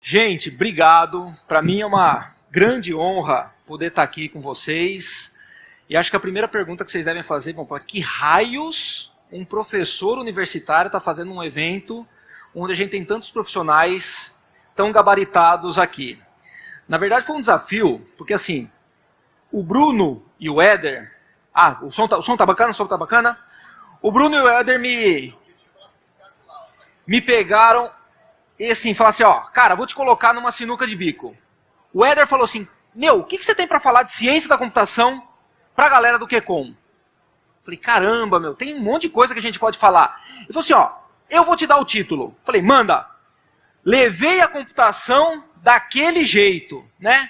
Gente, obrigado. Para mim é uma grande honra poder estar aqui com vocês. E acho que a primeira pergunta que vocês devem fazer é: que raios um professor universitário está fazendo um evento onde a gente tem tantos profissionais tão gabaritados aqui? Na verdade foi um desafio, porque assim, o Bruno e o Éder... o som tá bacana? O som tá bacana? O Bruno e o Éder me pegaram e assim, falaram assim, cara, vou te colocar numa sinuca de bico. O Éder falou assim, o que você tem para falar de ciência da computação pra galera do QCOM? Falei, caramba, tem um monte de coisa que a gente pode falar. Ele falou assim, eu vou te dar o título. Falei, manda. Levei a computação daquele jeito, né?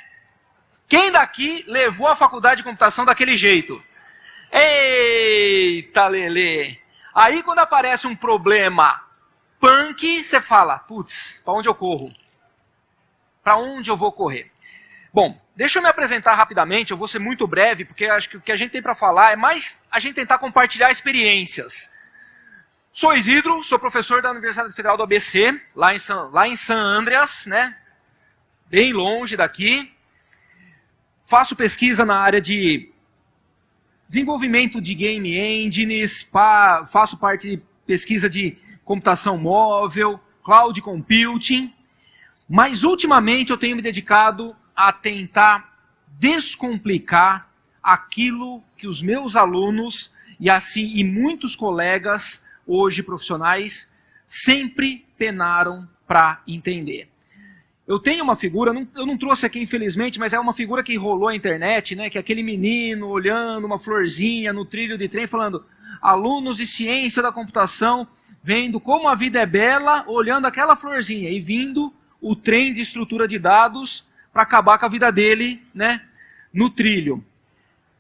Quem daqui levou a faculdade de computação daquele jeito? Eita, Lelê! Aí quando aparece um problema punk, você fala, putz, para onde eu corro? Para onde eu vou correr? Bom, deixa eu me apresentar rapidamente, eu vou ser muito breve, porque acho que o que a gente tem para falar é mais a gente tentar compartilhar experiências. Sou Isidro, sou professor da Universidade Federal do ABC, lá em San Andreas, né? Bem longe daqui. Faço pesquisa na área de desenvolvimento de game engines, faço parte de pesquisa de computação móvel, cloud computing, mas ultimamente eu tenho me dedicado a tentar descomplicar aquilo que os meus alunos e muitos colegas hoje profissionais sempre penaram para entender. Eu tenho uma figura, eu não trouxe aqui infelizmente, mas é uma figura que rolou na internet, né, que é aquele menino olhando uma florzinha no trilho de trem falando, alunos de ciência da computação vendo como a vida é bela, olhando aquela florzinha e vindo o trem de estrutura de dados para acabar com a vida dele, né, no trilho.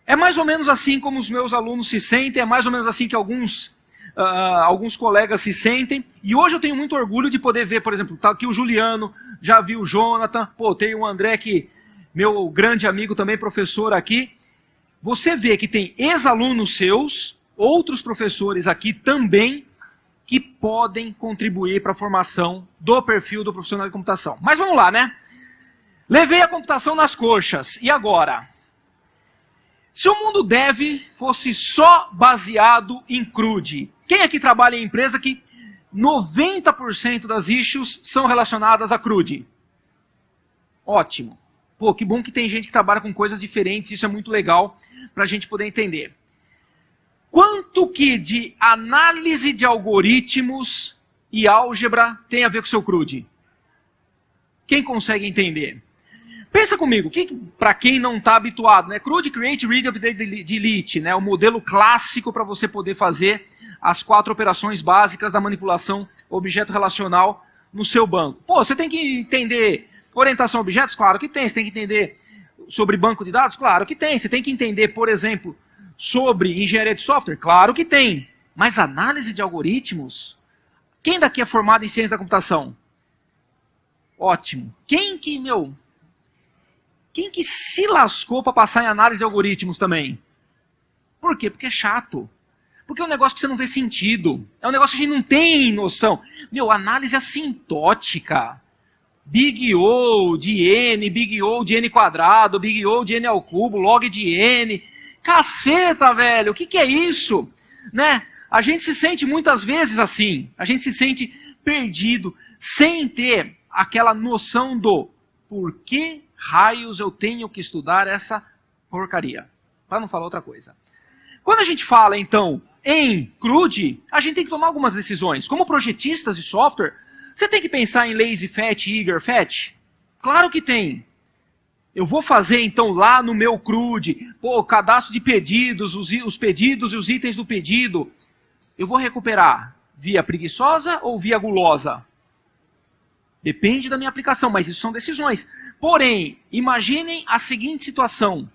É mais ou menos assim como os meus alunos se sentem, é mais ou menos assim que alguns colegas se sentem, e hoje eu tenho muito orgulho de poder ver, por exemplo, tá aqui o Juliano, já vi o Jonathan, tem o André, que meu grande amigo também, professor aqui. Você vê que tem ex-alunos seus, outros professores aqui também, que podem contribuir para a formação do perfil do profissional de computação. Mas vamos lá, né? Levei a computação nas coxas, e agora? Se o mundo dev fosse só baseado em CRUD, quem aqui trabalha em empresa que 90% das issues são relacionadas a CRUD? Ótimo. Que bom que tem gente que trabalha com coisas diferentes, isso é muito legal para a gente poder entender. Quanto que de análise de algoritmos e álgebra tem a ver com o seu CRUD? Quem consegue entender? Pensa comigo, para quem não está habituado, né? CRUD, Create, Read, Update, Delete, né? O modelo clássico para você poder fazer as 4 operações básicas da manipulação objeto relacional no seu banco. Você tem que entender orientação a objetos? Claro que tem. Você tem que entender sobre banco de dados? Claro que tem. Você tem que entender, por exemplo, sobre engenharia de software? Claro que tem. Mas análise de algoritmos? Quem daqui é formado em ciência da computação? Ótimo. Quem que se lascou para passar em análise de algoritmos também? Por quê? Porque é chato. Porque é um negócio que você não vê sentido. É um negócio que a gente não tem noção. Análise assintótica. Big O de N, Big O de N quadrado, Big O de N ao cubo, log de N. Caceta, velho, o que é isso? Né? A gente se sente muitas vezes assim. A gente se sente perdido, sem ter aquela noção do por que raios eu tenho que estudar essa porcaria. Para não falar outra coisa. Quando a gente fala, então, em CRUD, a gente tem que tomar algumas decisões. Como projetistas de software, você tem que pensar em lazy fetch e eager fetch? Claro que tem. Eu vou fazer, então, lá no meu CRUD, cadastro de pedidos, os pedidos e os itens do pedido. Eu vou recuperar via preguiçosa ou via gulosa? Depende da minha aplicação, mas isso são decisões. Porém, imaginem a seguinte situação.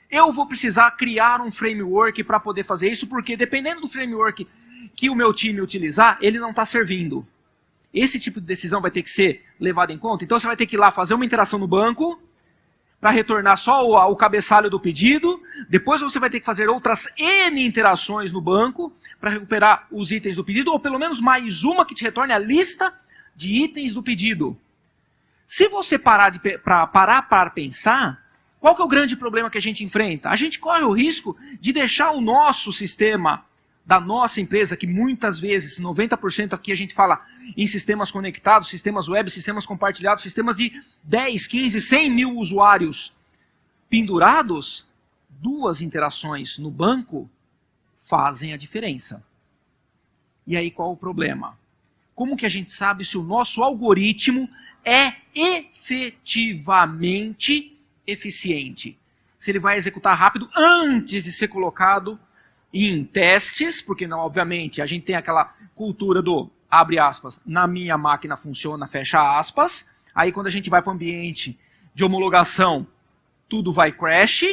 Eu vou precisar criar um framework para poder fazer isso, porque dependendo do framework que o meu time utilizar, ele não está servindo. Esse tipo de decisão vai ter que ser levado em conta. Então você vai ter que ir lá fazer uma interação no banco, para retornar só o cabeçalho do pedido. Depois você vai ter que fazer outras N interações no banco para recuperar os itens do pedido, ou pelo menos mais uma que te retorne a lista de itens do pedido. Se você parar para pensar, qual que é o grande problema que a gente enfrenta? A gente corre o risco de deixar o nosso sistema da nossa empresa, que muitas vezes, 90% aqui a gente fala em sistemas conectados, sistemas web, sistemas compartilhados, sistemas de 10, 15, 100 mil usuários pendurados, 2 interações no banco fazem a diferença. E aí qual o problema? Como que a gente sabe se o nosso algoritmo é efetivamente eficiente? Se ele vai executar rápido antes de ser colocado em testes, porque não, obviamente a gente tem aquela cultura do, abre aspas, na minha máquina funciona, fecha aspas. Aí quando a gente vai para o ambiente de homologação, tudo vai crash,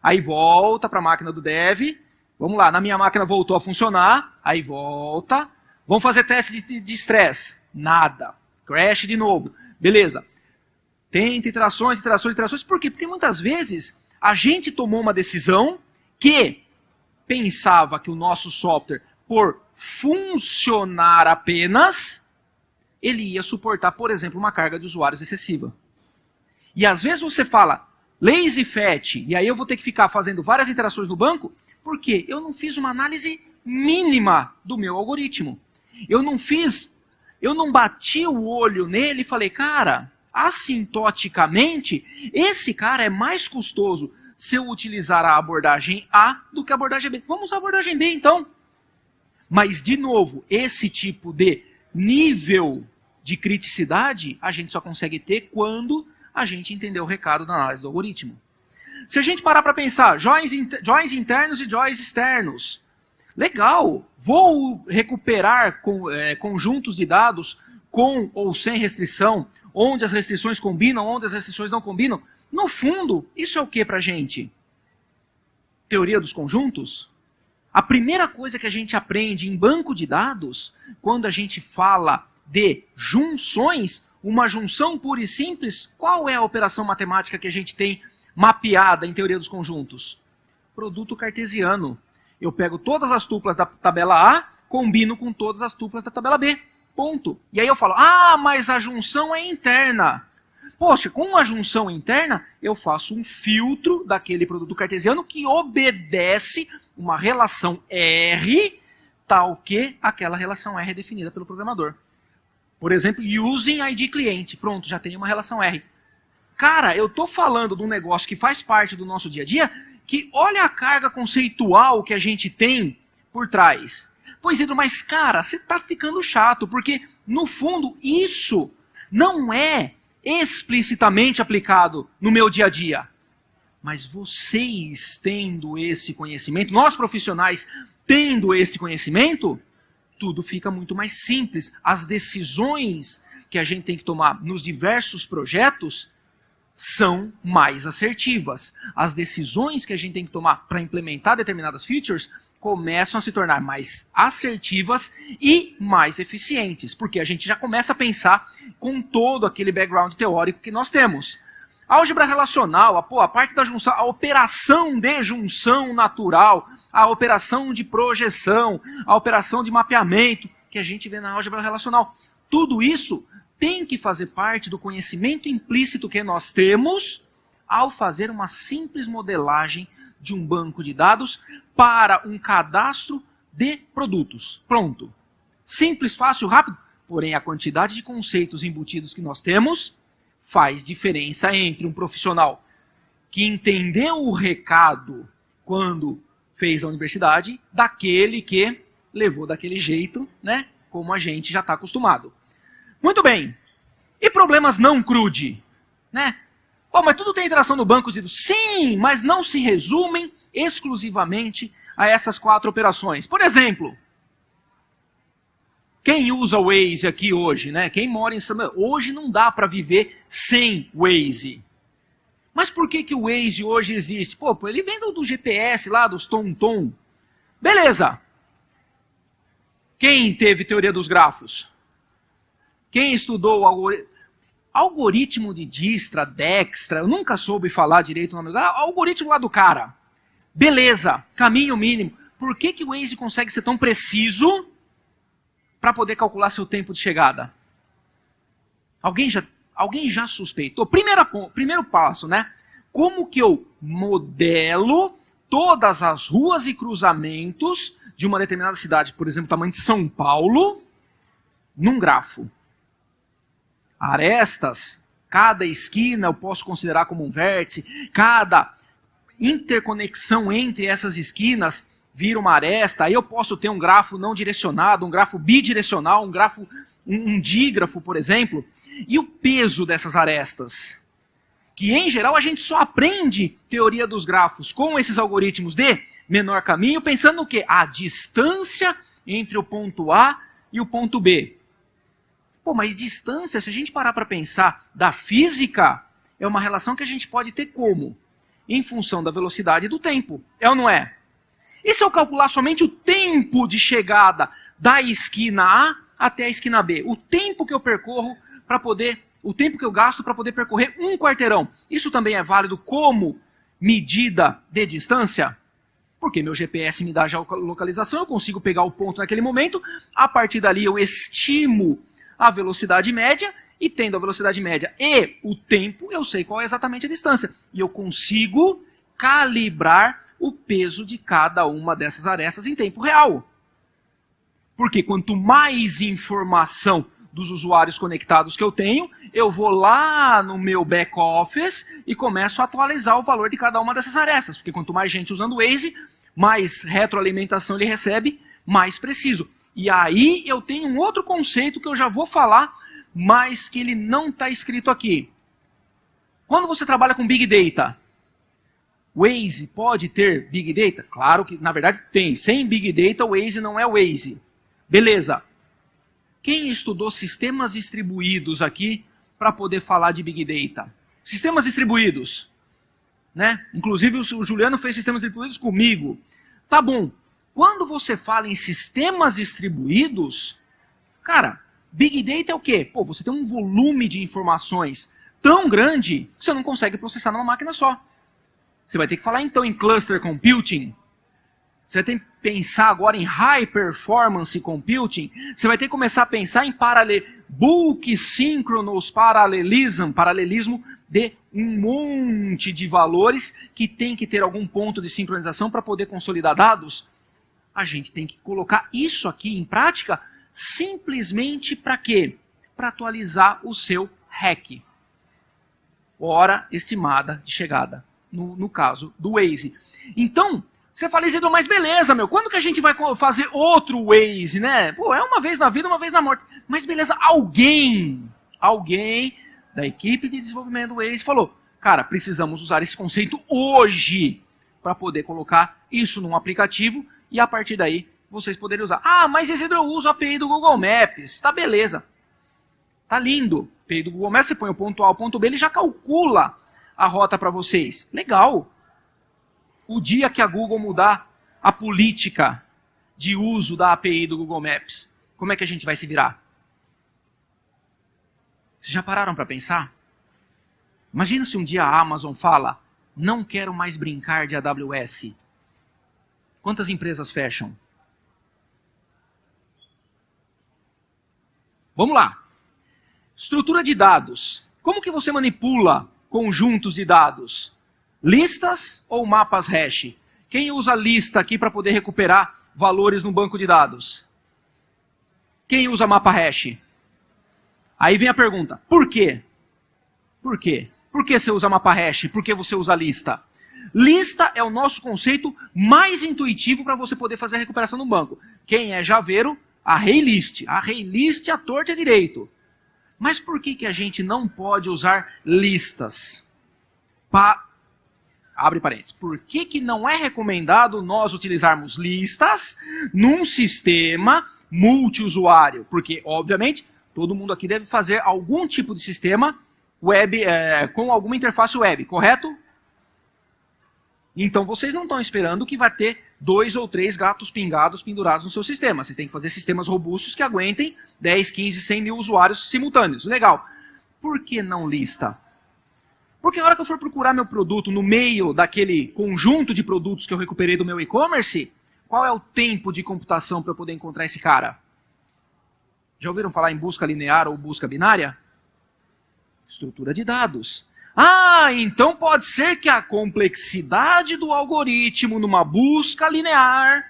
aí volta para a máquina do dev. Vamos lá, na minha máquina voltou a funcionar, aí volta. Vamos fazer teste de estresse. Nada. Crash de novo. Beleza. Tenta iterações. Por quê? Porque muitas vezes a gente tomou uma decisão que pensava que o nosso software, por funcionar apenas, ele ia suportar, por exemplo, uma carga de usuários excessiva. E às vezes você fala, lazy fat, e aí eu vou ter que ficar fazendo várias interações no banco, porque eu não fiz uma análise mínima do meu algoritmo. Eu não bati o olho nele e falei, cara, assintoticamente, esse cara é mais custoso se eu utilizar a abordagem A do que a abordagem B. Vamos usar a abordagem B, então. Mas, de novo, esse tipo de nível de criticidade a gente só consegue ter quando a gente entender o recado da análise do algoritmo. Se a gente parar para pensar, joins internos e joins externos, legal, vou recuperar conjuntos de dados com ou sem restrição, onde as restrições combinam, onde as restrições não combinam. No fundo, isso é o que para a gente? Teoria dos conjuntos? A primeira coisa que a gente aprende em banco de dados, quando a gente fala de junções, uma junção pura e simples, qual é a operação matemática que a gente tem mapeada em teoria dos conjuntos? Produto cartesiano. Eu pego todas as tuplas da tabela A, combino com todas as tuplas da tabela B. Ponto. E aí eu falo, mas a junção é interna. Poxa, com a junção interna, eu faço um filtro daquele produto cartesiano que obedece uma relação R, tal que aquela relação R é definida pelo programador. Por exemplo, using ID cliente. Pronto, já tem uma relação R. Cara, eu estou falando de um negócio que faz parte do nosso dia a dia, que olha a carga conceitual que a gente tem por trás. Pois, Hidro, mas cara, você está ficando chato, porque no fundo isso não é explicitamente aplicado no meu dia a dia. Mas vocês tendo esse conhecimento, nós profissionais tendo esse conhecimento, tudo fica muito mais simples. As decisões que a gente tem que tomar nos diversos projetos são mais assertivas. As decisões que a gente tem que tomar para implementar determinadas features começam a se tornar mais assertivas e mais eficientes, porque a gente já começa a pensar com todo aquele background teórico que nós temos. Álgebra relacional, a parte da junção, a operação de junção natural, a operação de projeção, a operação de mapeamento, que a gente vê na álgebra relacional. Tudo isso tem que fazer parte do conhecimento implícito que nós temos ao fazer uma simples modelagem de um banco de dados para um cadastro de produtos. Pronto. Simples, fácil, rápido, porém a quantidade de conceitos embutidos que nós temos faz diferença entre um profissional que entendeu o recado quando fez a universidade, daquele que levou daquele jeito, né, como a gente já está acostumado. Muito bem. E problemas não CRUD? Né? Mas tudo tem interação no banco? Sim, mas não se resumem exclusivamente a essas 4 operações. Por exemplo, quem usa o Waze aqui hoje, né? Quem mora em São Paulo, hoje não dá para viver sem Waze. Mas por que o Waze hoje existe? Ele vem do GPS lá, dos TomTom. Beleza. Quem teve teoria dos grafos? Quem estudou o algoritmo? algoritmo de Dijkstra, Dijkstra, eu nunca soube falar direito o nome. Algoritmo lá do cara. Beleza, caminho mínimo. Por que o Waze consegue ser tão preciso para poder calcular seu tempo de chegada? Alguém já suspeitou? Primeiro passo, né? Como que eu modelo todas as ruas e cruzamentos de uma determinada cidade, por exemplo, tamanho de São Paulo, num grafo? Arestas, cada esquina eu posso considerar como um vértice, cada interconexão entre essas esquinas vira uma aresta, aí eu posso ter um grafo não direcionado, um grafo bidirecional, um dígrafo, por exemplo. E o peso dessas arestas? Que, em geral, a gente só aprende teoria dos grafos com esses algoritmos de menor caminho, pensando no quê? A distância entre o ponto A e o ponto B. Pô, mas distância, se a gente parar para pensar da física, é uma relação que a gente pode ter como? Em função da velocidade e do tempo. É ou não é? E se eu calcular somente o tempo de chegada da esquina A até a esquina B? O tempo que eu percorro para poder, o tempo que eu gasto para poder percorrer um quarteirão. Isso também é válido como medida de distância? Porque meu GPS me dá já a localização, eu consigo pegar o ponto naquele momento, a partir dali eu estimo a velocidade média, e tendo a velocidade média e o tempo, eu sei qual é exatamente a distância. E eu consigo calibrar o peso de cada uma dessas arestas em tempo real. Porque quanto mais informação dos usuários conectados que eu tenho, eu vou lá no meu back-office e começo a atualizar o valor de cada uma dessas arestas. Porque quanto mais gente usando o Waze, mais retroalimentação ele recebe, mais preciso. E aí eu tenho um outro conceito que eu já vou falar, mas que ele não está escrito aqui. Quando você trabalha com Big Data, Waze pode ter Big Data? Claro que, na verdade, tem. Sem Big Data, o Waze não é Waze. Beleza. Quem estudou sistemas distribuídos aqui para poder falar de Big Data? Sistemas distribuídos. Né? Inclusive, o Juliano fez sistemas distribuídos comigo. Tá bom. Quando você fala em sistemas distribuídos, cara, Big Data é o quê? Pô, você tem um volume de informações tão grande que você não consegue processar numa máquina só. Você vai ter que falar então em cluster computing. Você vai ter que pensar agora em high performance computing. Você vai ter que começar a pensar em bulk synchronous paralelismo de um monte de valores que tem que ter algum ponto de sincronização para poder consolidar dados. A gente tem que colocar isso aqui em prática simplesmente para quê? Para atualizar o seu REC. Hora estimada de chegada. No caso do Waze. Então, você fala, Isidro, mas beleza, meu, quando que a gente vai fazer outro Waze, né? Pô, é uma vez na vida, uma vez na morte. Mas beleza, alguém da equipe de desenvolvimento do Waze falou, cara, precisamos usar esse conceito hoje para poder colocar isso num aplicativo e a partir daí vocês poderem usar. Ah, mas Isidro, eu uso a API do Google Maps. Tá beleza. Tá lindo. A API do Google Maps, você põe o ponto A, o ponto B, ele já calcula a rota para vocês. Legal. O dia que a Google mudar a política de uso da API do Google Maps, como é que a gente vai se virar? Vocês já pararam para pensar? Imagina se um dia a Amazon fala, não quero mais brincar de AWS. Quantas empresas fecham? Vamos lá. Estrutura de dados. Como que você manipula conjuntos de dados? Listas ou mapas hash? Quem usa lista aqui para poder recuperar valores no banco de dados? Quem usa mapa hash? Aí vem a pergunta, por quê? Por quê? Por que você usa mapa hash? Por que você usa lista? Lista é o nosso conceito mais intuitivo para você poder fazer a recuperação no banco. Quem é javeiro, array-list. Array-list à torta e à direito. Mas por que a gente não pode usar listas? Abre parênteses. Por que não é recomendado nós utilizarmos listas num sistema multiusuário? Porque, obviamente, todo mundo aqui deve fazer algum tipo de sistema web com alguma interface web, correto? Então vocês não estão esperando que vai ter 2 ou 3 gatos pingados pendurados no seu sistema. Vocês têm que fazer sistemas robustos que aguentem 10, 15, 100 mil usuários simultâneos. Legal. Por que não lista? Porque a hora que eu for procurar meu produto no meio daquele conjunto de produtos que eu recuperei do meu e-commerce, qual é o tempo de computação para eu poder encontrar esse cara? Já ouviram falar em busca linear ou busca binária? Estrutura de dados. Ah, então pode ser que a complexidade do algoritmo numa busca linear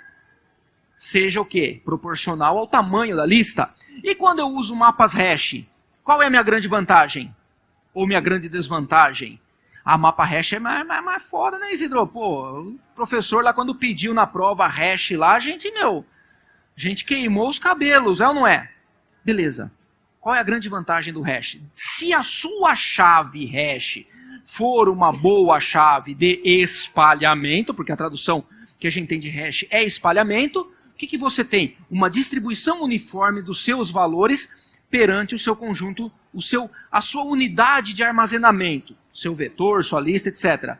seja o quê? Proporcional ao tamanho da lista. E quando eu uso mapas hash, qual é a minha grande vantagem? Ou minha grande desvantagem? A mapa hash é mais foda, né, Isidro? Pô, o professor lá quando pediu na prova hash lá, a gente queimou os cabelos, é ou não é? Beleza. Qual é a grande vantagem do hash? Se a sua chave hash for uma boa chave de espalhamento, porque a tradução que a gente tem de hash é espalhamento, o que você tem? Uma distribuição uniforme dos seus valores perante o seu conjunto, a sua unidade de armazenamento, seu vetor, sua lista, etc.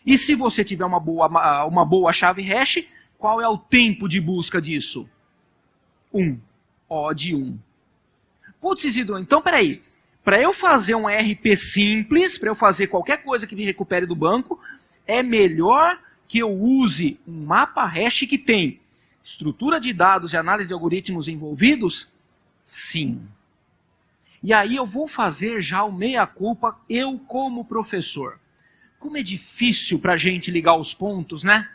E se você tiver uma boa chave hash, qual é o tempo de busca disso? 1. O de 1. Putz, Isidro, então peraí. Para eu fazer um RP simples, para eu fazer qualquer coisa que me recupere do banco, é melhor que eu use um mapa hash que tem estrutura de dados e análise de algoritmos envolvidos? Sim. E aí eu vou fazer já o meia-culpa, eu como professor. Como é difícil para a gente ligar os pontos, né?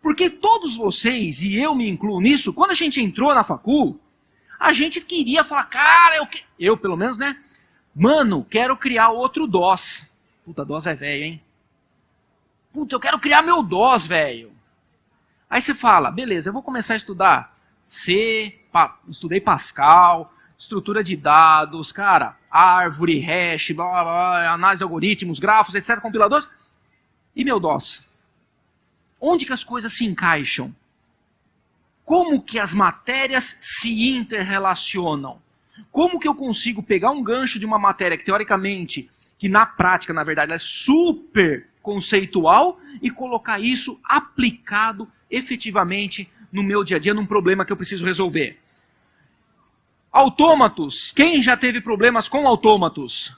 Porque todos vocês, e eu me incluo nisso, quando a gente entrou na facul, a gente queria falar, cara, eu pelo menos, né? Mano, quero criar outro DOS. Puta, DOS é velho, hein? Puta, eu quero criar meu DOS, velho. Aí você fala, beleza, eu vou começar a estudar C, estudei Pascal, estrutura de dados, cara, árvore, hash, blá, blá, blá, análise de algoritmos, grafos, etc, compiladores. E meu DOS? Onde que as coisas se encaixam? Como que as matérias se interrelacionam? Como que eu consigo pegar um gancho de uma matéria que teoricamente, que na prática, na verdade, ela é super conceitual e colocar isso aplicado efetivamente no meu dia a dia, num problema que eu preciso resolver? Autômatos. Quem já teve problemas com autômatos?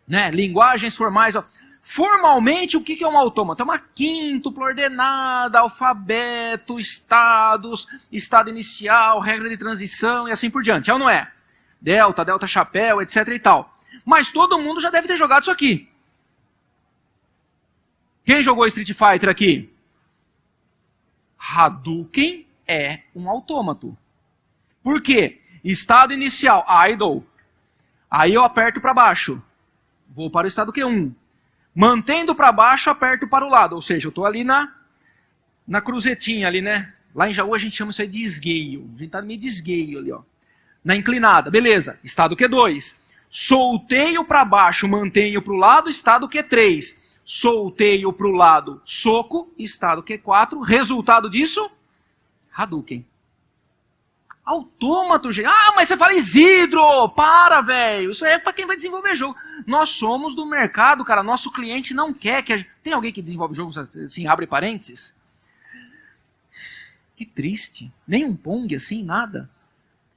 Né? Linguagens formais. Formalmente, o que é um autômato? É uma quíntupla ordenada, alfabeto, estados, estado inicial, regra de transição e assim por diante. É ou não é? Delta, delta chapéu, etc e tal. Mas todo mundo já deve ter jogado isso aqui. Quem jogou Street Fighter aqui? Hadouken é um autômato. Por quê? Estado inicial, idle. Aí eu aperto para baixo. Vou para o estado Q1. Mantendo para baixo, aperto para o lado. Ou seja, eu estou ali na cruzetinha ali, né? Lá em Jaú a gente chama isso aí de esgueio. A gente está meio de esgueio ali, ó. Na inclinada, beleza. Estado Q2. Solteio para baixo, mantenho para o lado, estado Q3. Solteio para o lado, soco, estado Q4. Resultado disso? Hadouken. Autômato, gente. Ah, mas você fala Isidro, para, velho. Isso aí é para quem vai desenvolver jogo. Nós somos do mercado, cara. Nosso cliente não quer que a gente... Tem alguém que desenvolve jogos assim, abre parênteses? Que triste. Nem um Pong assim, nada.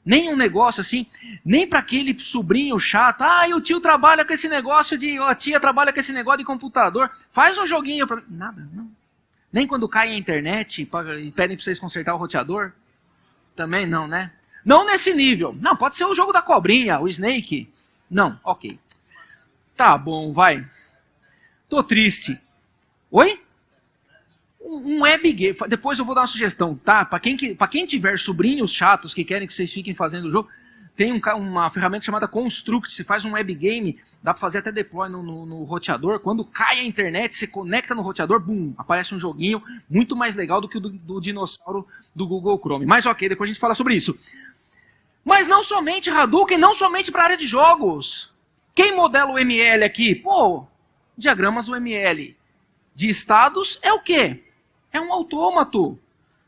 Nem um negócio assim. Nem para aquele sobrinho chato. Ah, e o tio trabalha com esse negócio de... A tia trabalha com esse negócio de computador. Faz um joguinho para... Nada, não. Nem quando cai a internet e pedem para vocês consertar o roteador. Também não, né? Não nesse nível. Não, pode ser o jogo da cobrinha, o Snake. Não, ok. Tá bom, vai. Tô triste. Oi? Um web game. Depois eu vou dar uma sugestão, tá? Pra quem tiver sobrinhos chatos que querem que vocês fiquem fazendo o jogo, tem uma ferramenta chamada Construct. Você faz um web game, dá pra fazer até deploy no roteador. Quando cai a internet, você conecta no roteador, bum, aparece um joguinho muito mais legal do que o do dinossauro do Google Chrome. Mas ok, depois a gente fala sobre isso. Mas não somente Hadouken, não somente para a área de jogos. Quem modela o ML aqui? Pô, diagramas do ML de estados é o quê? É um autômato.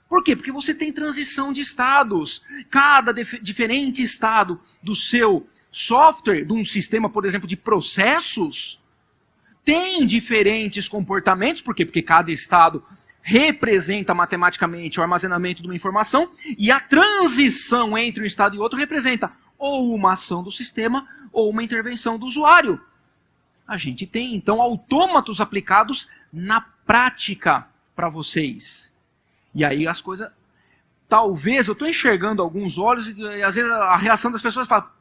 Por quê? Porque você tem transição de estados. Cada diferente estado do seu software, de um sistema, por exemplo, de processos, tem diferentes comportamentos. Por quê? Porque cada estado representa matematicamente o armazenamento de uma informação e a transição entre um estado e outro representa ou uma ação do sistema ou uma intervenção do usuário. A gente tem, então, autômatos aplicados na prática para vocês. E aí as coisas... Talvez, eu estou enxergando alguns olhos e às vezes a reação das pessoas fala: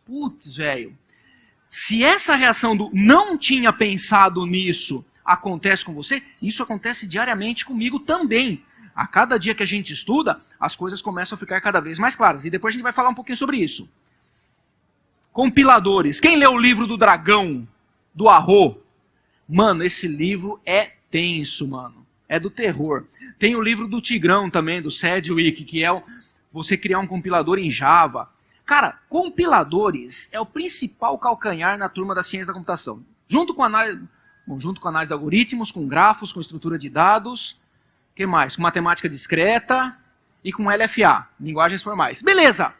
putz, velho, se essa reação do não tinha pensado nisso acontece com você, isso acontece diariamente comigo também. A cada dia que a gente estuda, as coisas começam a ficar cada vez mais claras. E depois a gente vai falar um pouquinho sobre isso. Compiladores. Quem leu o livro do Dragão, do Arro? Mano, esse livro é tenso, mano. É do terror. Tem o livro do Tigrão também, do Sedgwick, que é você criar um compilador em Java. Cara, compiladores é o principal calcanhar na turma da ciência da computação. Junto com análise de algoritmos, com grafos, com estrutura de dados, que mais? Com matemática discreta e com LFA, linguagens formais. Beleza.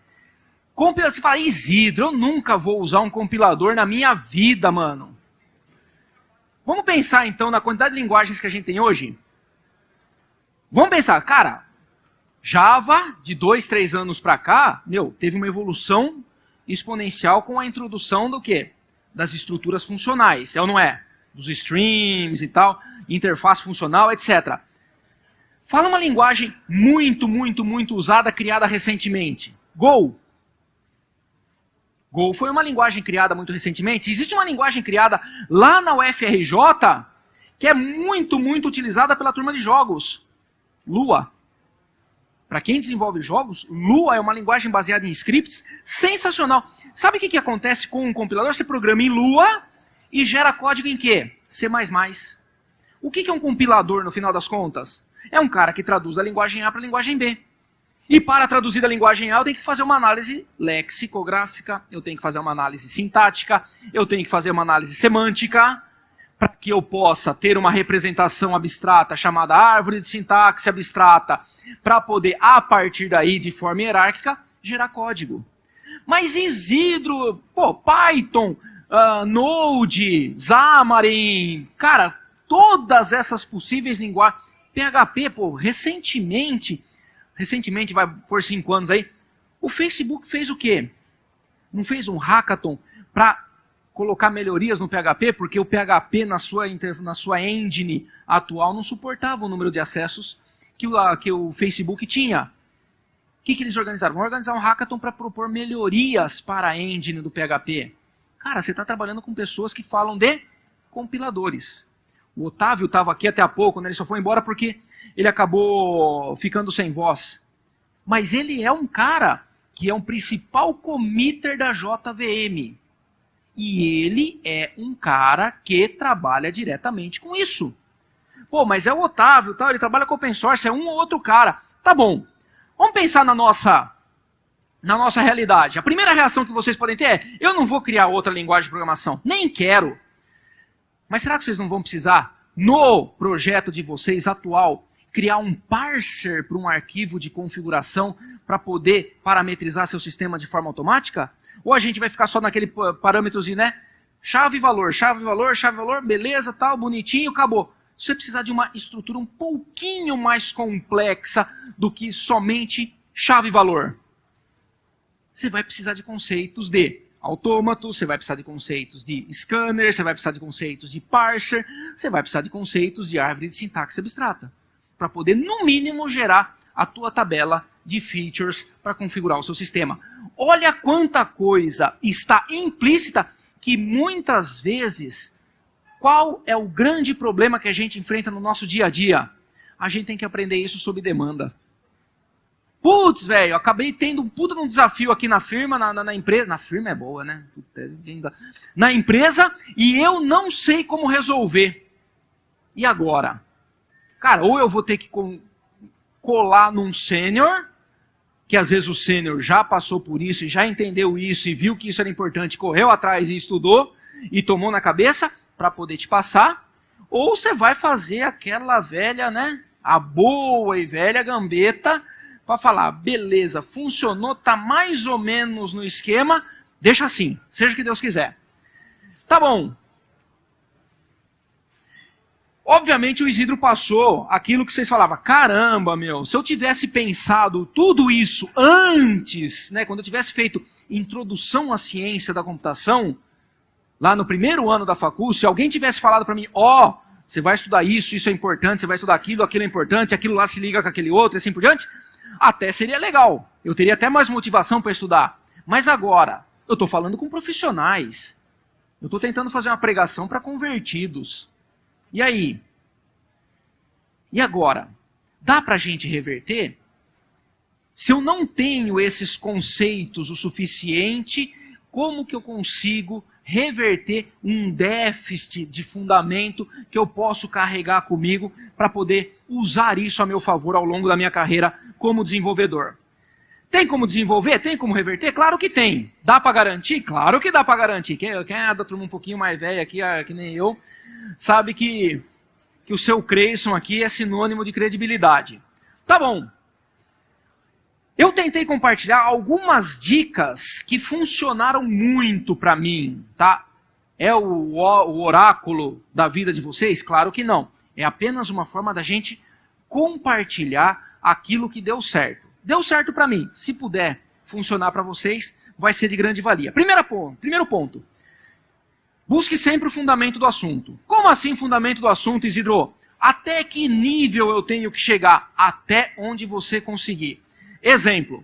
Você fala: Isidro, eu nunca vou usar um compilador na minha vida, mano. Vamos pensar então na quantidade de linguagens que a gente tem hoje? Vamos pensar, cara, Java, de 2, 3 anos para cá, teve uma evolução exponencial com a introdução do quê? Das estruturas funcionais, é ou não é? Dos streams e tal, interface funcional, etc. Fala uma linguagem muito, muito, muito usada, criada recentemente. Go. Go foi uma linguagem criada muito recentemente. Existe uma linguagem criada lá na UFRJ que é muito, muito utilizada pela turma de jogos. Lua. Para quem desenvolve jogos, Lua é uma linguagem baseada em scripts sensacional. Sabe o que acontece com um compilador? Você programa em Lua e gera código em quê? C++. O que é um compilador no final das contas? É um cara que traduz a linguagem A para a linguagem B. E para traduzir a linguagem A, eu tenho que fazer uma análise lexicográfica, eu tenho que fazer uma análise sintática, eu tenho que fazer uma análise semântica, para que eu possa ter uma representação abstrata chamada árvore de sintaxe abstrata, para poder, a partir daí, de forma hierárquica, gerar código. Mas Isidro, Python, Node, Xamarin, cara, todas essas possíveis linguagens, PHP, recentemente vai por 5 anos aí, o Facebook fez o quê? Não fez um hackathon para colocar melhorias no PHP, porque o PHP na sua engine atual não suportava o número de acessos que o Facebook tinha. O que eles organizaram? Vão organizar um hackathon para propor melhorias para a engine do PHP. Cara, você está trabalhando com pessoas que falam de compiladores. O Otávio estava aqui até há pouco, né? Ele só foi embora porque ele acabou ficando sem voz. Mas ele é um cara que é um principal committer da JVM. E ele é um cara que trabalha diretamente com isso. Mas é o Otávio, tal, ele trabalha com open source, é um ou outro cara. Tá bom, vamos pensar na nossa realidade. A primeira reação que vocês podem ter é: eu não vou criar outra linguagem de programação, nem quero. Mas será que vocês não vão precisar, no projeto de vocês atual, criar um parser para um arquivo de configuração para poder parametrizar seu sistema de forma automática? Ou a gente vai ficar só naquele parâmetrozinho, né? Chave, valor, beleza, tal, bonitinho, acabou. Você vai precisar de uma estrutura um pouquinho mais complexa do que somente chave e valor. Você vai precisar de conceitos de autômato, você vai precisar de conceitos de scanner, você vai precisar de conceitos de parser, você vai precisar de conceitos de árvore de sintaxe abstrata, para poder, no mínimo, gerar a tua tabela de features para configurar o seu sistema. Olha quanta coisa está implícita que muitas vezes, qual é o grande problema que a gente enfrenta no nosso dia a dia? A gente tem que aprender isso sob demanda. Putz, velho, acabei tendo um puta de um desafio aqui na firma, na empresa. Na firma é boa, né? Na empresa, e eu não sei como resolver. E agora? Cara, ou eu vou ter que colar num sênior, que às vezes o sênior já passou por isso e já entendeu isso e viu que isso era importante, correu atrás e estudou e tomou na cabeça para poder te passar, ou você vai fazer aquela velha, né, a boa e velha gambeta para falar: beleza, funcionou, tá mais ou menos no esquema, deixa assim, seja o que Deus quiser. Tá bom. Obviamente o Isidro passou aquilo que vocês falavam: caramba, se eu tivesse pensado tudo isso antes, né, quando eu tivesse feito introdução à ciência da computação, lá no primeiro ano da facul, se alguém tivesse falado para mim, você vai estudar isso, isso é importante, você vai estudar aquilo, aquilo é importante, aquilo lá se liga com aquele outro, e assim por diante, até seria legal. Eu teria até mais motivação para estudar. Mas agora, eu estou falando com profissionais. Eu estou tentando fazer uma pregação para convertidos. E aí? E agora? Dá para a gente reverter? Se eu não tenho esses conceitos o suficiente, como que eu consigo reverter um déficit de fundamento que eu posso carregar comigo para poder usar isso a meu favor ao longo da minha carreira como desenvolvedor? Tem como desenvolver? Tem como reverter? Claro que tem. Dá para garantir? Claro que dá para garantir. Quem é da turma um pouquinho mais velha aqui, que nem eu, sabe que o seu Creyson aqui é sinônimo de credibilidade. Tá bom. Eu tentei compartilhar algumas dicas que funcionaram muito para mim, tá? É o oráculo da vida de vocês? Claro que não. É apenas uma forma da gente compartilhar aquilo que deu certo. Deu certo para mim. Se puder funcionar para vocês, vai ser de grande valia. Primeiro ponto. Busque sempre o fundamento do assunto. Como assim fundamento do assunto, Isidro? Até que nível eu tenho que chegar? Até onde você conseguir. Exemplo.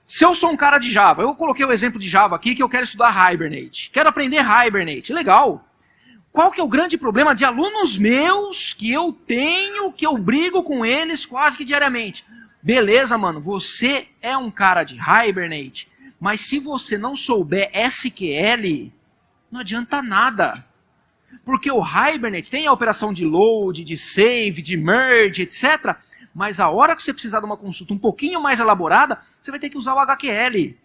Se eu sou um cara de Java, eu coloquei o exemplo de Java aqui que eu quero estudar Hibernate. Quero aprender Hibernate. Legal. Qual que é o grande problema de alunos meus que eu tenho, que eu brigo com eles quase que diariamente? Beleza, mano, você é um cara de Hibernate, mas se você não souber SQL, não adianta nada. Porque o Hibernate tem a operação de load, de save, de merge, etc., mas a hora que você precisar de uma consulta um pouquinho mais elaborada, você vai ter que usar o HQL.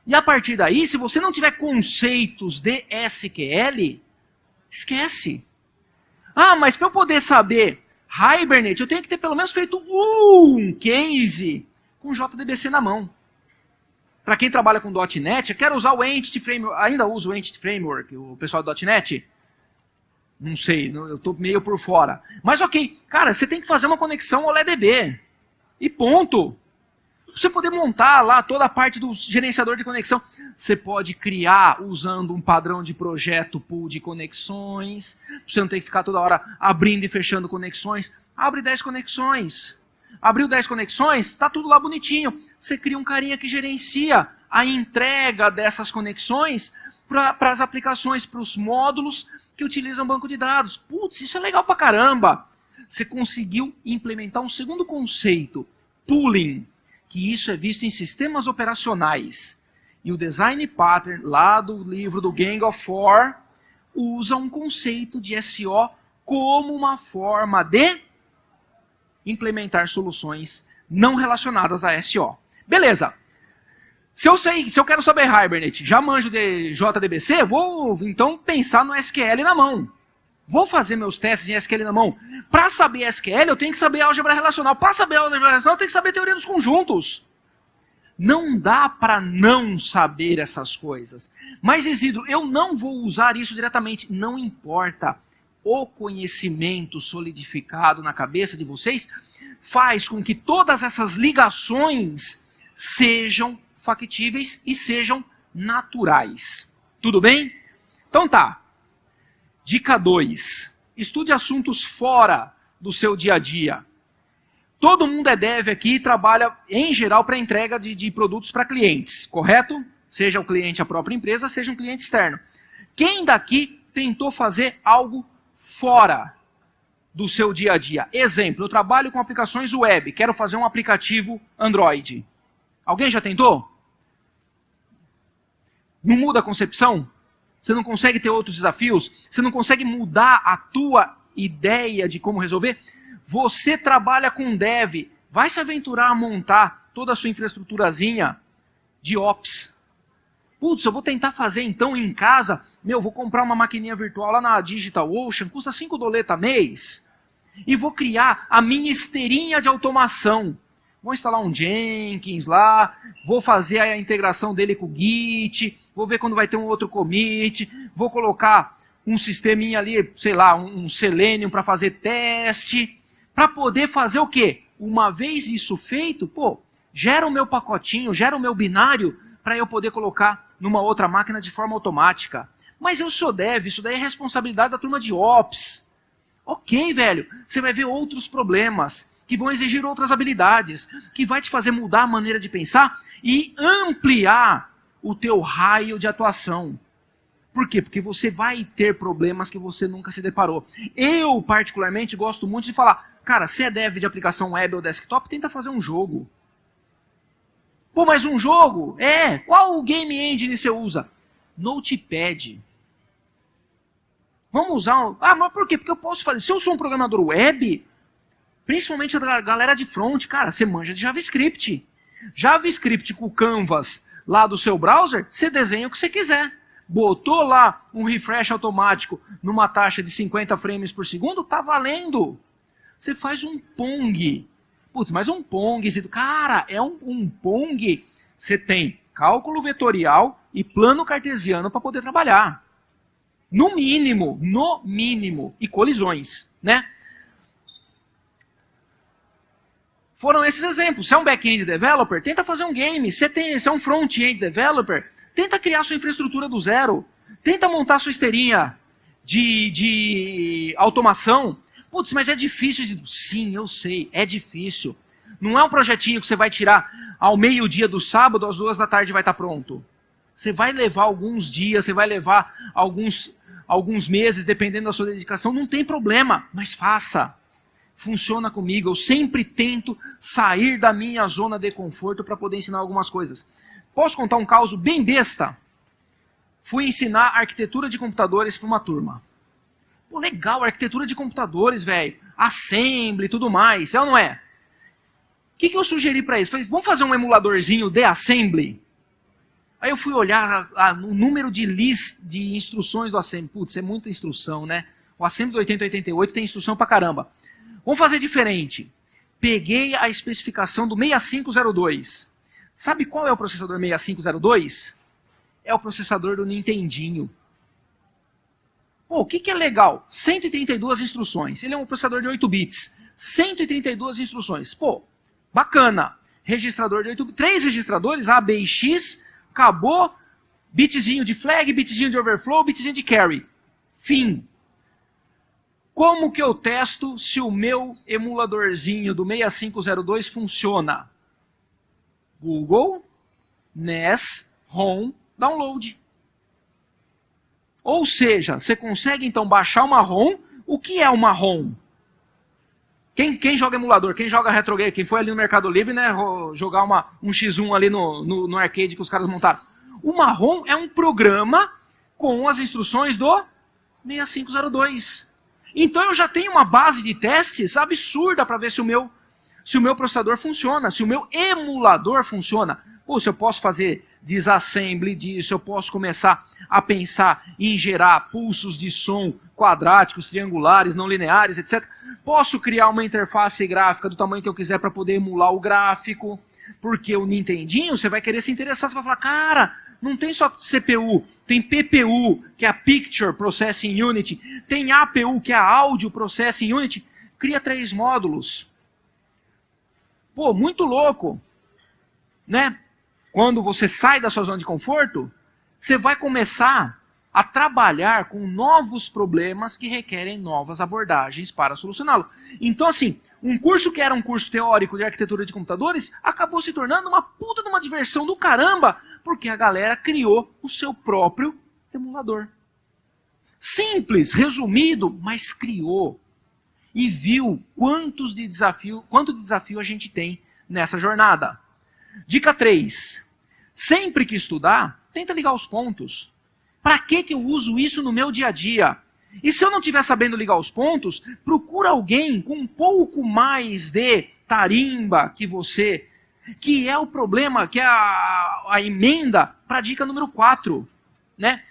E a partir daí, se você não tiver conceitos de SQL, esquece. Mas para eu poder saber Hibernate, eu tenho que ter pelo menos feito um case com JDBC na mão. Para quem trabalha com .NET, eu quero usar o Entity Framework. Ainda uso o Entity Framework, o pessoal do .NET? Não sei, eu estou meio por fora. Mas ok, cara, você tem que fazer uma conexão OLEDB. E ponto. Pra você poder montar lá toda a parte do gerenciador de conexão, você pode criar usando um padrão de projeto pool de conexões. Você não tem que ficar toda hora abrindo e fechando conexões. Abre 10 conexões. Abriu 10 conexões, está tudo lá bonitinho. Você cria um carinha que gerencia a entrega dessas conexões para as aplicações, para os módulos que utilizam banco de dados. Putz, isso é legal pra caramba. Você conseguiu implementar um segundo conceito, pooling, que isso é visto em sistemas operacionais. E o Design Pattern, lá do livro do Gang of Four, usa um conceito de SO como uma forma de implementar soluções não relacionadas a SO. Beleza. Se eu quero saber Hibernate, já manjo de JDBC, vou então pensar no SQL na mão. Vou fazer meus testes em SQL na mão. Para saber SQL, eu tenho que saber álgebra relacional. Para saber álgebra relacional, eu tenho que saber teoria dos conjuntos. Não dá para não saber essas coisas. Mas, Isidro, eu não vou usar isso diretamente. Não importa. O conhecimento solidificado na cabeça de vocês faz com que todas essas ligações sejam factíveis e sejam naturais. Tudo bem? Então tá. Dica 2. Estude assuntos fora do seu dia a dia. Todo mundo é dev aqui e trabalha, em geral, para entrega de produtos para clientes, correto? Seja o cliente a própria empresa, seja um cliente externo. Quem daqui tentou fazer algo fora do seu dia a dia? Exemplo, eu trabalho com aplicações web, quero fazer um aplicativo Android. Alguém já tentou? Não muda a concepção? Você não consegue ter outros desafios? Você não consegue mudar a tua ideia de como resolver? Você trabalha com dev, vai se aventurar a montar toda a sua infraestruturazinha de Ops. Putz, eu vou tentar fazer então em casa, vou comprar uma maquininha virtual lá na DigitalOcean, custa $5 mês, e vou criar a minha esteirinha de automação. Vou instalar um Jenkins lá, vou fazer a integração dele com o Git, vou ver quando vai ter um outro commit, vou colocar um sisteminha ali, sei lá, um Selenium para fazer teste, para poder fazer o quê? Uma vez isso feito, gera o meu pacotinho, gera o meu binário, para eu poder colocar numa outra máquina de forma automática. Mas eu sou dev, isso daí é responsabilidade da turma de Ops. Ok, velho, você vai ver outros problemas que vão exigir outras habilidades, que vai te fazer mudar a maneira de pensar e ampliar o teu raio de atuação. Por quê? Porque você vai ter problemas que você nunca se deparou. Eu, particularmente, gosto muito de falar, cara, se é dev de aplicação web ou desktop, tenta fazer um jogo. Pô, mas um jogo? Qual game engine você usa? Notepad. Vamos usar mas por quê? Porque eu posso fazer. Se eu sou um programador web, principalmente a galera de front, cara, você manja de JavaScript. JavaScript com o Canvas lá do seu browser, você desenha o que você quiser. Botou lá um refresh automático numa taxa de 50 frames por segundo, tá valendo. Você faz um Pong. Putz, mas um Pong, cara, é um Pong. Você tem cálculo vetorial e plano cartesiano para poder trabalhar. No mínimo, e colisões, né? Foram esses exemplos. Se é um back-end developer, tenta fazer um game. Se é um front-end developer, tenta criar sua infraestrutura do zero. Tenta montar sua esteirinha de automação. Putz, mas é difícil. Sim, eu sei, é difícil. Não é um projetinho que você vai tirar ao meio-dia do sábado, às 2 da tarde vai estar pronto. Você vai levar alguns dias, você vai levar alguns meses, dependendo da sua dedicação. Não tem problema, mas faça. Funciona comigo. Eu sempre tento sair da minha zona de conforto para poder ensinar algumas coisas. Posso contar um caso bem besta? Fui ensinar arquitetura de computadores para uma turma. Pô, legal, arquitetura de computadores, velho. Assembly e tudo mais. É ou não é? O que eu sugeri para eles? Falei, vamos fazer um emuladorzinho de Assembly? Aí eu fui olhar o número de instruções do Assembly. Putz, é muita instrução, né? O Assembly do 8088 tem instrução pra caramba. Vamos fazer diferente. Peguei a especificação do 6502. Sabe qual é o processador 6502? É o processador do Nintendinho. Pô, o que é legal? 132 instruções. Ele é um processador de 8 bits. 132 instruções. Pô, bacana. Registrador de 8 bits. 3 registradores, A, B e X. Acabou. Bitzinho de flag, bitzinho de overflow, bitzinho de carry. Fim. Como que eu testo se o meu emuladorzinho do 6502 funciona? Google, NES, ROM, download. Ou seja, você consegue então baixar uma ROM. O que é uma ROM? Quem joga emulador, quem joga retro game, quem foi ali no Mercado Livre, né, jogar um X1 ali no arcade que os caras montaram. Uma ROM é um programa com as instruções do 6502. Então eu já tenho uma base de testes absurda para ver se o meu processador funciona, se o meu emulador funciona. Pô, se eu posso fazer disassembly disso, eu posso começar a pensar em gerar pulsos de som quadráticos, triangulares, não lineares, etc. Posso criar uma interface gráfica do tamanho que eu quiser para poder emular o gráfico, porque o Nintendinho, você vai querer se interessar, você vai falar, cara, não tem só CPU, tem PPU, que é a Picture Processing Unit, tem APU, que é a Audio Processing Unit, cria 3 módulos. Pô, muito louco, né? Quando você sai da sua zona de conforto, você vai começar a trabalhar com novos problemas que requerem novas abordagens para solucioná-lo. Então, assim, um curso que era um curso teórico de arquitetura de computadores acabou se tornando uma puta de uma diversão do caramba, porque a galera criou o seu próprio emulador. Simples, resumido, mas criou. E viu quanto de desafio a gente tem nessa jornada. Dica 3. Sempre que estudar, tenta ligar os pontos. Para que eu uso isso no meu dia a dia? E se eu não estiver sabendo ligar os pontos, procura alguém com um pouco mais de tarimba que você, que é o problema, que é a emenda para a dica número 4. Né?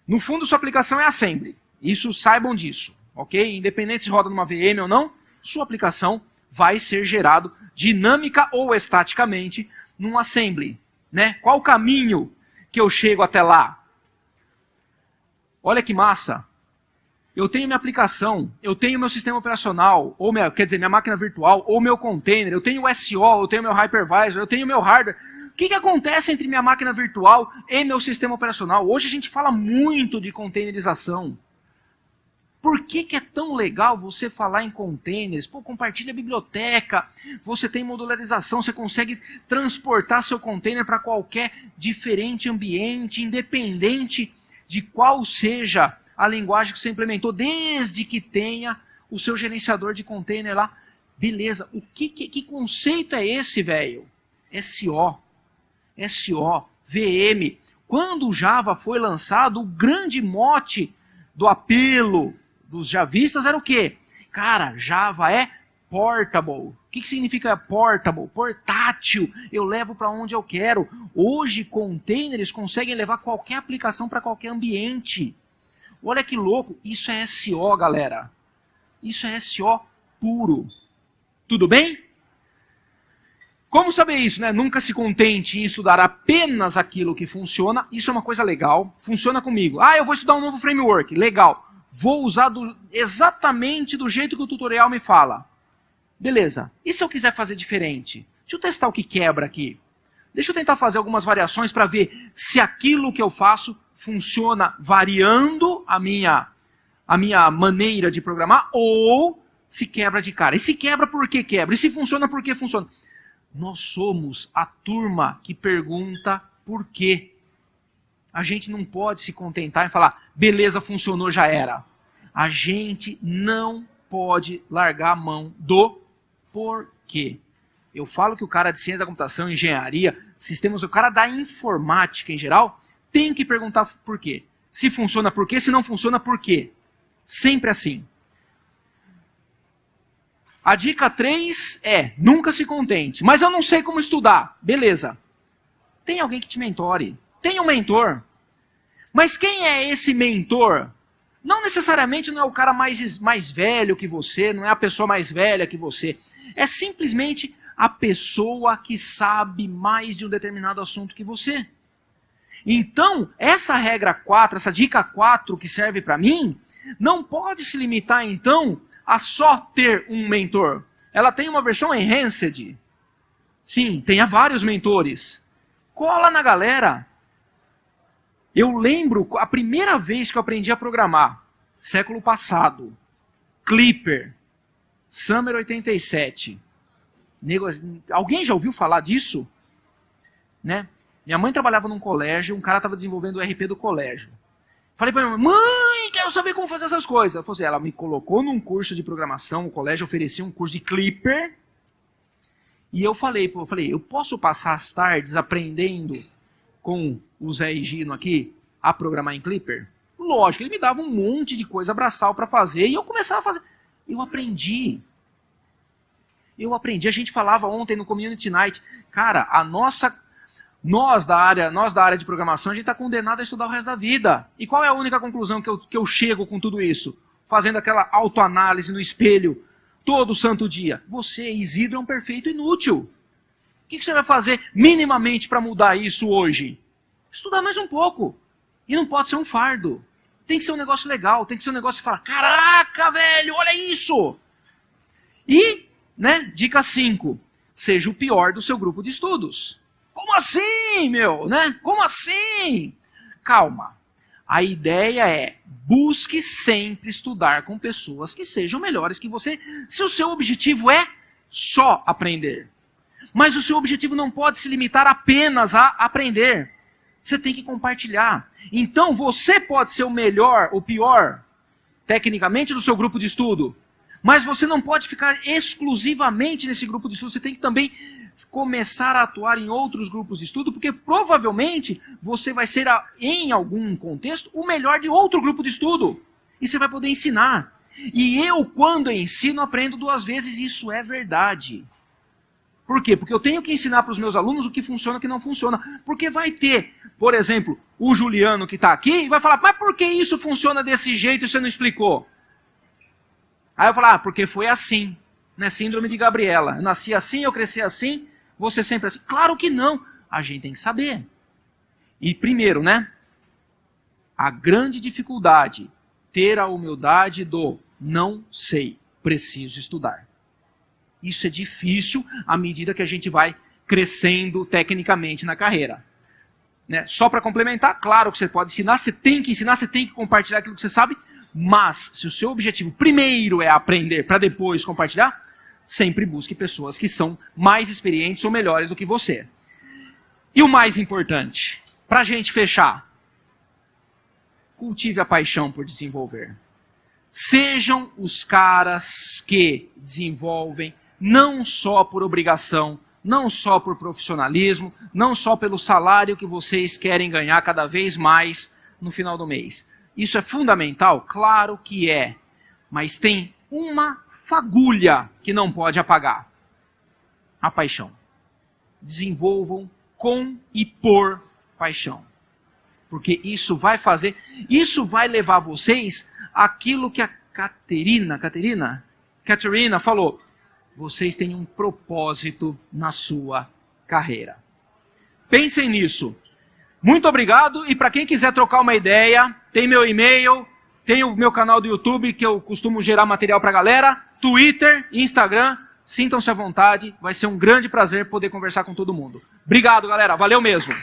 No fundo, sua aplicação é Assembly. Isso, saibam disso. Ok? Independente se roda numa VM ou não, sua aplicação vai ser gerado dinâmica ou estaticamente num Assembly. Né? Qual o caminho que eu chego até lá? Olha que massa. Eu tenho minha aplicação, eu tenho meu sistema operacional, ou minha máquina virtual, ou meu container, eu tenho o SO, eu tenho meu hypervisor, eu tenho meu hardware. que acontece entre minha máquina virtual e meu sistema operacional? Hoje a gente fala muito de containerização. Por que é tão legal você falar em containers? Pô, compartilha a biblioteca, você tem modularização, você consegue transportar seu container para qualquer diferente ambiente, independente de qual seja a linguagem que você implementou, desde que tenha o seu gerenciador de container lá. Beleza, que conceito é esse, velho? SO, VM. Quando o Java foi lançado, o grande mote do apelo dos javistas era o quê? Cara, Java é portable. O que significa portable? Portátil. Eu levo para onde eu quero. Hoje, containers conseguem levar qualquer aplicação para qualquer ambiente. Olha que louco. Isso é SO, galera. Isso é SO puro. Tudo bem? Como saber isso, né? Nunca se contente em estudar apenas aquilo que funciona. Isso é uma coisa legal. Funciona comigo. Eu vou estudar um novo framework. Legal. Vou usar exatamente do jeito que o tutorial me fala. Beleza. E se eu quiser fazer diferente? Deixa eu testar o que quebra aqui. Deixa eu tentar fazer algumas variações para ver se aquilo que eu faço funciona variando a minha maneira de programar ou se quebra de cara. E se quebra, por que quebra? E se funciona, por que funciona? Nós somos a turma que pergunta por quê. A gente não pode se contentar em falar, beleza, funcionou, já era. A gente não pode largar a mão do porquê. Eu falo que o cara de ciência da computação, engenharia, sistemas, o cara da informática em geral, tem que perguntar por quê. Se funciona, por quê? Se não funciona, por quê? Sempre assim. A dica 3 é, nunca se contente. Mas eu não sei como estudar. Beleza. Tem alguém que te mentore. Tem um mentor. Mas quem é esse mentor? Não necessariamente não é o cara mais velho que você, não é a pessoa mais velha que você. É simplesmente a pessoa que sabe mais de um determinado assunto que você. Então, essa regra 4, essa dica 4 que serve para mim, não pode se limitar então a só ter um mentor. Ela tem uma versão enhanced. Sim, tenha vários mentores. Cola na galera. Eu lembro a primeira vez que eu aprendi a programar, século passado, Clipper, Summer 87. Alguém já ouviu falar disso? Né? Minha mãe trabalhava num colégio, um cara estava desenvolvendo o RP do colégio. Falei para minha mãe, quero saber como fazer essas coisas. Ela falou assim, ela me colocou num curso de programação, o colégio oferecia um curso de Clipper. E eu falei, eu posso passar as tardes aprendendo com o Zé e Gino aqui a programar em Clipper? Lógico, ele me dava um monte de coisa braçal para fazer e eu começava a fazer. Eu aprendi. A gente falava ontem no Community Night, cara, nós da área de programação, a gente está condenado a estudar o resto da vida. E qual é a única conclusão que eu chego com tudo isso? Fazendo aquela autoanálise no espelho todo santo dia. Você, Isidro, é um perfeito inútil. O que você vai fazer minimamente para mudar isso hoje? Estudar mais um pouco. E não pode ser um fardo. Tem que ser um negócio legal, tem que ser um negócio que fala, caraca, velho, olha isso! E, né, dica 5, seja o pior do seu grupo de estudos. Como assim, meu? Né? Como assim? Calma. A ideia é, busque sempre estudar com pessoas que sejam melhores que você, se o seu objetivo é só aprender. Mas o seu objetivo não pode se limitar apenas a aprender. Você tem que compartilhar. Então, você pode ser o melhor, o pior, tecnicamente, do seu grupo de estudo. Mas você não pode ficar exclusivamente nesse grupo de estudo. Você tem que também começar a atuar em outros grupos de estudo, porque provavelmente você vai ser, em algum contexto, o melhor de outro grupo de estudo. E você vai poder ensinar. E eu, quando ensino, aprendo 2 vezes. Isso é verdade. Por quê? Porque eu tenho que ensinar para os meus alunos o que funciona e o que não funciona. Porque vai ter, por exemplo, o Juliano que está aqui e vai falar, mas por que isso funciona desse jeito e você não explicou? Aí eu vou falar, porque foi assim. Né? Síndrome de Gabriela. Eu nasci assim, eu cresci assim, você sempre assim. Claro que não. A gente tem que saber. E primeiro, né? A grande dificuldade, ter a humildade do não sei, preciso estudar. Isso é difícil à medida que a gente vai crescendo tecnicamente na carreira. Né? Só para complementar, claro que você pode ensinar, você tem que ensinar, você tem que compartilhar aquilo que você sabe, mas se o seu objetivo primeiro é aprender para depois compartilhar, sempre busque pessoas que são mais experientes ou melhores do que você. E o mais importante, para a gente fechar, cultive a paixão por desenvolver. Sejam os caras que desenvolvem não só por obrigação, não só por profissionalismo, não só pelo salário que vocês querem ganhar cada vez mais no final do mês. Isso é fundamental? Claro que é. Mas tem uma fagulha que não pode apagar. A paixão. Desenvolvam com e por paixão. Porque isso vai levar vocês àquilo que a Caterina falou. Vocês têm um propósito na sua carreira. Pensem nisso. Muito obrigado. E para quem quiser trocar uma ideia, tem meu e-mail, tem o meu canal do YouTube, que eu costumo gerar material para a galera, Twitter, Instagram. Sintam-se à vontade. Vai ser um grande prazer poder conversar com todo mundo. Obrigado, galera. Valeu mesmo.